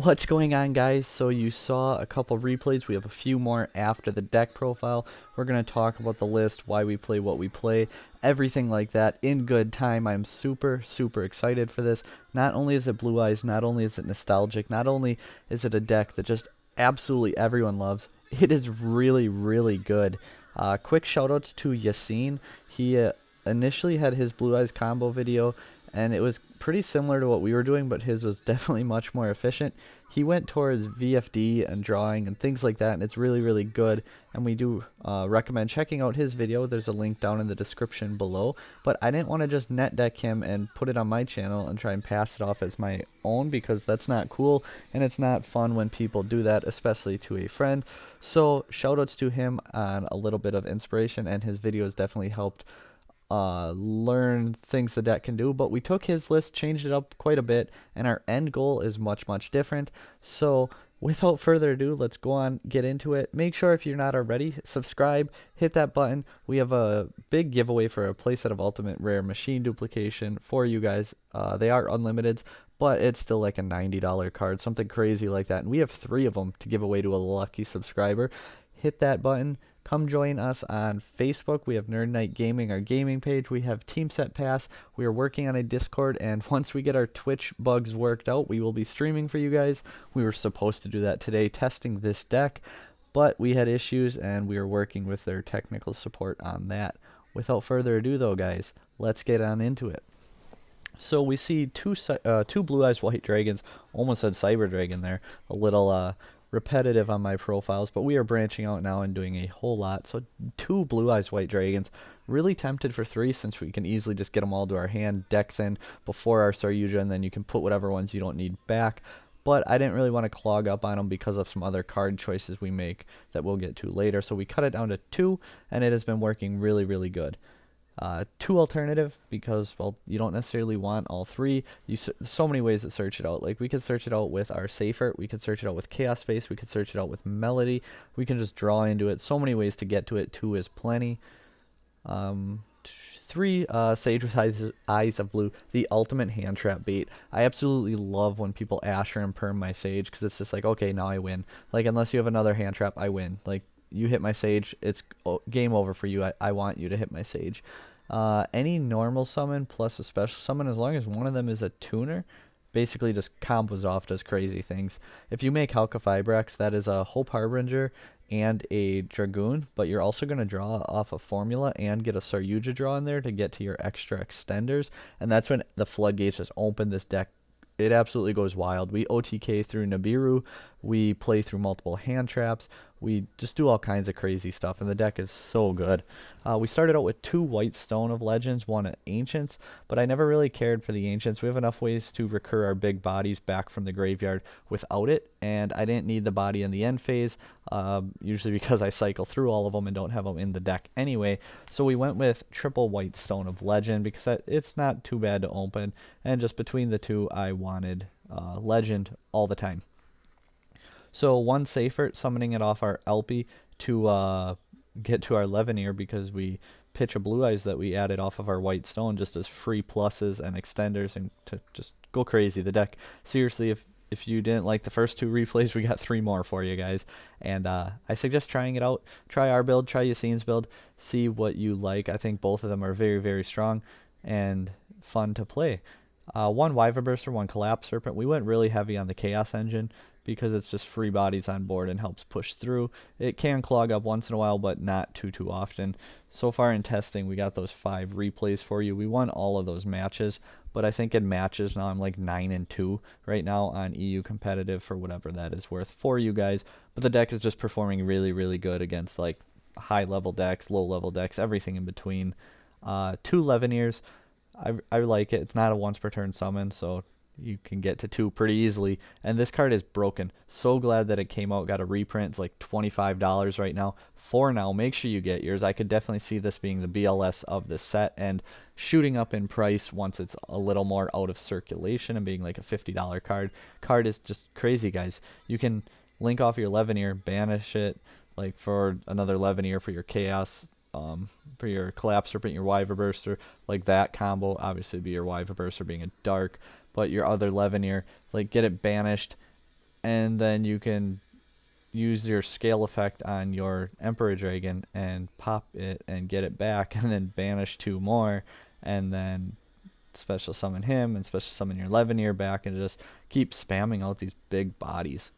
What's going on, guys? So you saw a couple replays. We have a few more after the deck profile. We're going to talk about the list, why we play what we play, everything like that in good time. I'm super excited for this. Not only is it Blue Eyes, not only is it nostalgic, not only is it a deck that just absolutely everyone loves, it is really good. Quick shoutouts to Yassine. He initially had his Blue Eyes combo video, and it was pretty similar to what we were doing, but his was definitely much more efficient. He went towards VFD and drawing and things like that, and it's really good, and we do recommend checking out his video. There's a link down in the description below, but I didn't want to just net deck him and put it on my channel and try and pass it off as my own, because that's not cool, and it's not fun when people do that, especially to a friend. So shoutouts to him on a little bit of inspiration, and his videos definitely helped learn things the deck can do. But we took his list, changed it up quite a bit, and our end goal is much different. So without further ado, let's go on, get into it. Make sure, if you're not already, subscribe, hit that button. We have a big giveaway for a playset of Ultimate Rare Machine Duplication for you guys. They are unlimiteds, but it's still like a $90 card, something crazy like that, and we have 3 of them to give away to a lucky subscriber. Hit that button. Come join us on Facebook. We have Nerd Night Gaming, our gaming page. We have Team Set Pass. We are working on a Discord, and once we get our Twitch bugs worked out, we will be streaming for you guys. We were supposed to do that today, testing this deck, but we had issues, and we are working with their technical support on that. Without further ado, though, guys, let's get on into it. So we see two Blue Eyes White Dragons. Almost said Cyber Dragon there. A little repetitive on my profiles, but we are branching out now and doing a whole lot. So 2 Blue Eyes White Dragons. Really tempted for 3, since we can easily just get them all to our hand, deck thin before our Yugioh, and then you can put whatever ones you don't need back. But I didn't really want to clog up on them because of some other card choices we make that we'll get to later. So we cut it down to 2, and it has been working really good. 2 alternative, because, well, you don't necessarily want all 3. So many ways to search it out. Like, we could search it out with our Safer, we could search it out with Chaos Space, we could search it out with Melody, we can just draw into it. So many ways to get to it. 2 is plenty. 3, Sage with Eyes of Blue, the ultimate hand trap bait. I absolutely love when people Asher and Perm my Sage, because it's just like, okay, now I win. Like, unless you have another hand trap, I win. Like, you hit my Sage, it's game over for you. I want you to hit my Sage. Any normal summon plus a special summon, as long as one of them is a tuner, basically just combos off, does crazy things. If you make Halka Fibrex, that is a Hope Harbinger and a Dragoon, but you're also going to draw off a formula and get a Saryuja draw in there to get to your extra extenders, and that's when the floodgates just open. This deck, it absolutely goes wild. We OTK through Nibiru, we play through multiple hand traps, we just do all kinds of crazy stuff, and the deck is so good. We started out with 2 White Stone of Legends, 1 Ancients, but I never really cared for the Ancients. We have enough ways to recur our big bodies back from the graveyard without it, and I didn't need the body in the end phase, usually because I cycle through all of them and don't have them in the deck anyway. So we went with triple White Stone of Legend, because it's not too bad to open, and just between the 2, I wanted Legend all the time. So 1 Safer, summoning it off our LP to get to our Leveneer, because we pitch a Blue Eyes that we added off of our White Stone just as free pluses and extenders, and to just go crazy. The deck, seriously, if you didn't like the first 2 replays, we got 3 more for you guys. And I suggest trying it out. Try our build, try Yassine's build, see what you like. I think both of them are very strong and fun to play. 1 Wyver Burster, 1 Collapse Serpent. We went really heavy on the Chaos Engine, because it's just free bodies on board and helps push through. It can clog up once in a while, but not too often. So far in testing, we got those 5 replays for you. We won all of those matches, but I think in matches now I'm like 9-2 right now on EU competitive, for whatever that is worth for you guys. But the deck is just performing really good against like high level decks, low level decks, everything in between. 2 Leveneers. I like it. It's not a once per turn summon, so you can get to 2 pretty easily, and this card is broken. So glad that it came out, got a reprint. It's like $25 right now. For now, make sure you get yours. I could definitely see this being the BLS of this set, and shooting up in price once it's a little more out of circulation and being like a $50 card. Card is just crazy, guys. You can link off your Leveneer, banish it like for another Leveneer for your Chaos, for your Collapse Serpent, your Wyver Burster, like that combo. Obviously be your Wyver Burster being a dark, but your other Leveneer, like get it banished, and then you can use your scale effect on your Emperor Dragon and pop it and get it back, and then banish 2 more, and then special summon him and special summon your Levineer back, and just keep spamming out these big bodies.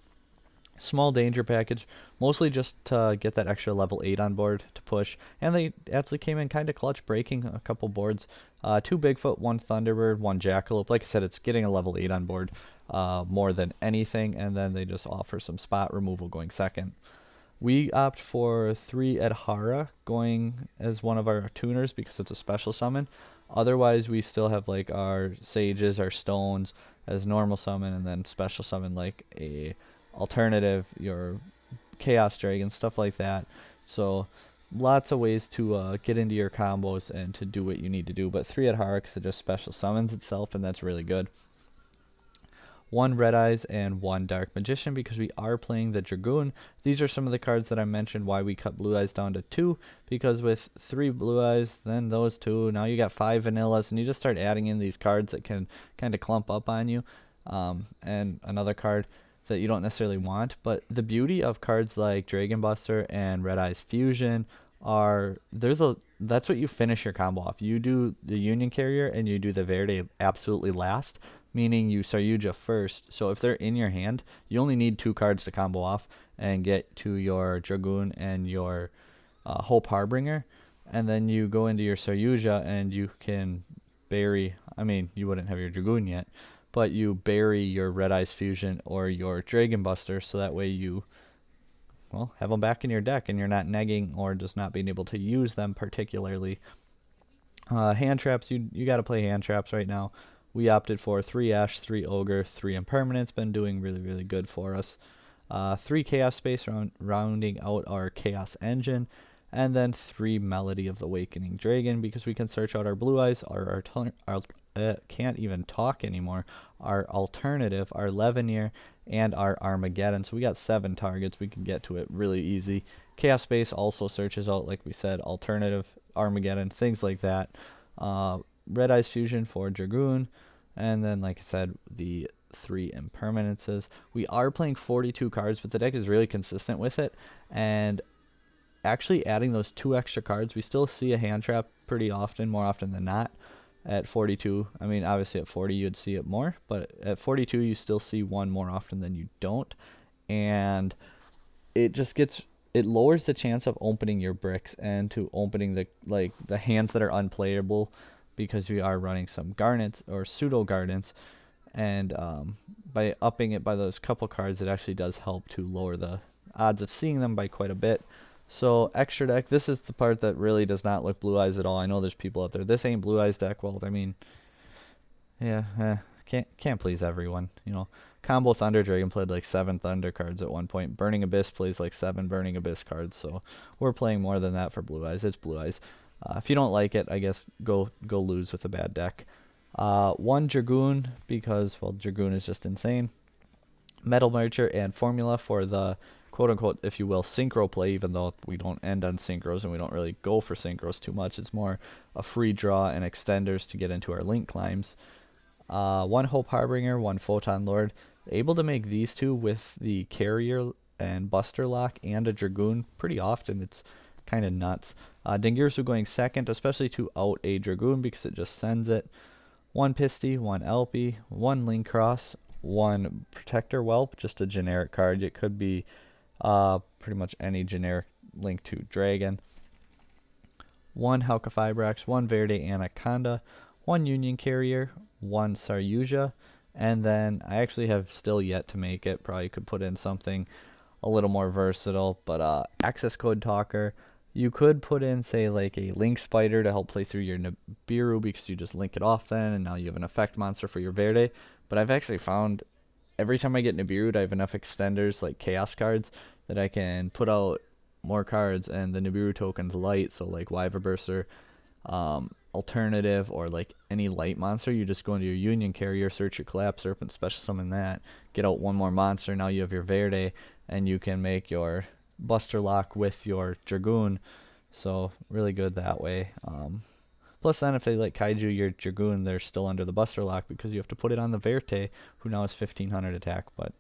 Small danger package, mostly just to get that extra level 8 on board to push, and they actually came in kind of clutch, breaking a couple boards. 2 Bigfoot, 1 Thunderbird, 1 Jackalope. Like I said, it's getting a level 8 on board more than anything, and then they just offer some spot removal going second. We opt for 3 Edhara going as one of our tuners because it's a special summon. Otherwise, we still have like our sages, our stones as normal summon, and then special summon like a alternative, your chaos dragon, stuff like that. So lots of ways to get into your combos and to do what you need to do. But 3 Edhara because it just special summons itself, and that's really good. 1 Red Eyes and 1 Dark Magician because we are playing the Dragoon. These are some of the cards that I mentioned why we cut Blue Eyes down to 2, because with 3 Blue Eyes, then those 2, now you got 5 Vanillas, and you just start adding in these cards that can kind of clump up on you, and another card that you don't necessarily want. But the beauty of cards like Dragon Buster and Red Eyes Fusion are that's what you finish your combo off. You do the Union Carrier and you do the Verde absolutely last, meaning you Saryuja first. So if they're in your hand, you only need 2 cards to combo off and get to your Dragoon and your Hope Harbinger, and then you go into your Saryuja and you can bury, I mean, you wouldn't have your Dragoon yet, but you bury your Red Eyes Fusion or your Dragon Buster, so that way you, well, have them back in your deck and you're not negging or just not being able to use them particularly. Hand traps, you got to play hand traps right now. We opted for 3 Ash, 3 Ogre, 3 Impermanence, been doing really, really good for us. 3 Chaos Space, rounding out our Chaos Engine, and then 3 Melody of the Awakening Dragon, because we can search out our Blue Eyes, our can't even talk anymore, our alternative, our Levineer, and our Armageddon. So we got 7 targets. We can get to it really easy. Chaos Space also searches out, like we said, alternative, Armageddon, things like that. Red Eyes Fusion for Dragoon, and then, like I said, the 3 Impermanences. We are playing 42 cards, but the deck is really consistent with it, and actually adding those 2 extra cards, we still see a hand trap pretty often, more often than not, at 42. I mean, obviously at 40 you'd see it more, but at 42 you still see 1 more often than you don't, and it just it lowers the chance of opening your bricks and to opening the hands that are unplayable, because we are running some Garnets or pseudo Gardens, and by upping it by those couple cards, it actually does help to lower the odds of seeing them by quite a bit. So extra deck, this is the part that really does not look Blue Eyes at all. I know there's people out there, this ain't Blue Eyes deck. Well, I mean, yeah, can't please everyone, you know. Combo Thunder Dragon played like 7 Thunder cards at one point. Burning Abyss plays like 7 Burning Abyss cards, so we're playing more than that for Blue Eyes. It's Blue Eyes. If you don't like it, I guess go lose with a bad deck. 1 Dragoon, because, well, Dragoon is just insane. Metal Merger and Formula for the quote-unquote, if you will, synchro play, even though we don't end on synchros and we don't really go for synchros too much. It's more a free draw and extenders to get into our link climbs. 1 Hope Harbinger, 1 Photon Lord. Able to make these 2 with the Carrier and Buster Lock and a Dragoon pretty often. It's kind of nuts. Dingirsu going second, especially to out a Dragoon because it just sends it. 1 Pisty, 1 Elpie, 1 Link Cross, 1 Protector Whelp, just a generic card. It could be pretty much any generic link to Dragon. 1 Hauka Fibrax, 1 Verde Anaconda, 1 Union Carrier, 1 Saryuja, and then I actually have still yet to make it. Probably could put in something a little more versatile, but access code talker. You could put in, say, like a Link Spider to help play through your Nibiru, because you just link it off then, and now you have an effect monster for your Verde. But I've actually found every time I get Nibiru, I have enough extenders, like Chaos cards, that I can put out more cards, and the Nibiru token's light, so like Wyver Burster, alternative, or like any light monster, you just go into your Union Carrier, search your Collapse Serpent, special summon that, get out 1 more monster, now you have your Verde, and you can make your Buster Lock with your Dragoon, so really good that way. Plus then if they like Kaiju your Dragoon, they're still under the Buster Lock because you have to put it on the Verte, who now has 1500 attack, but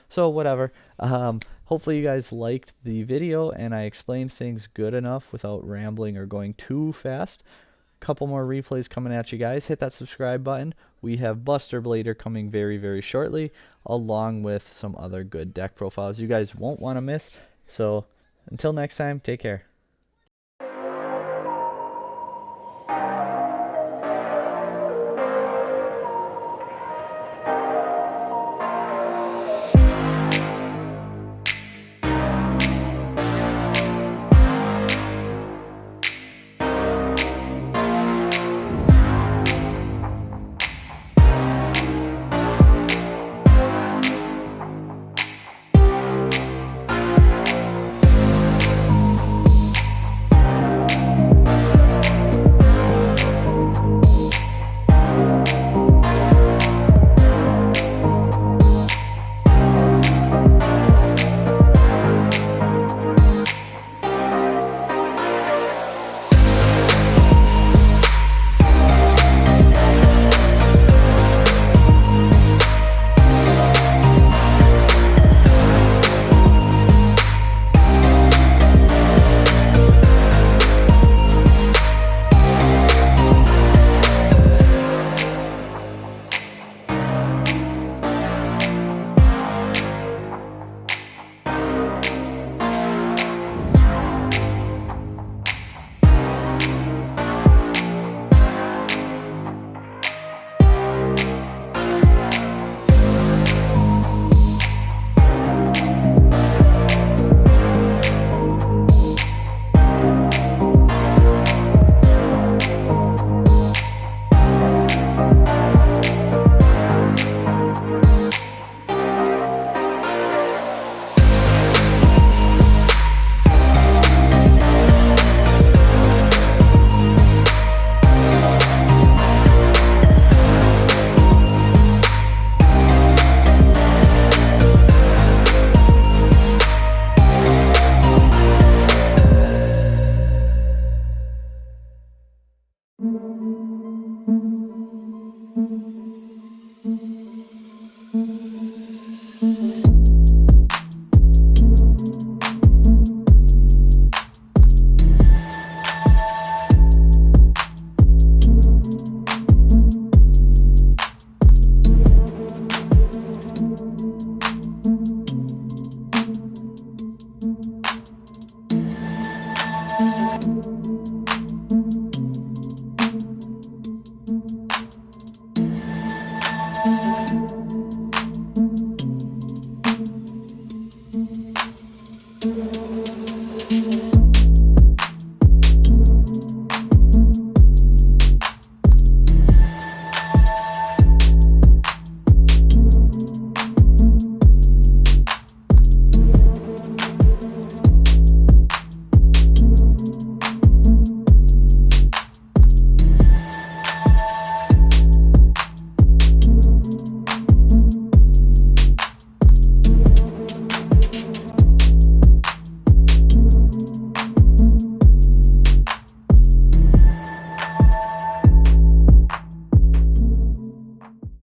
So whatever. Hopefully you guys liked the video and I explained things good enough without rambling or going too fast. Couple more replays coming at you guys. Hit that subscribe button. We have Buster Blader coming very, very shortly, along with some other good deck profiles you guys won't want to miss. So until next time, take care.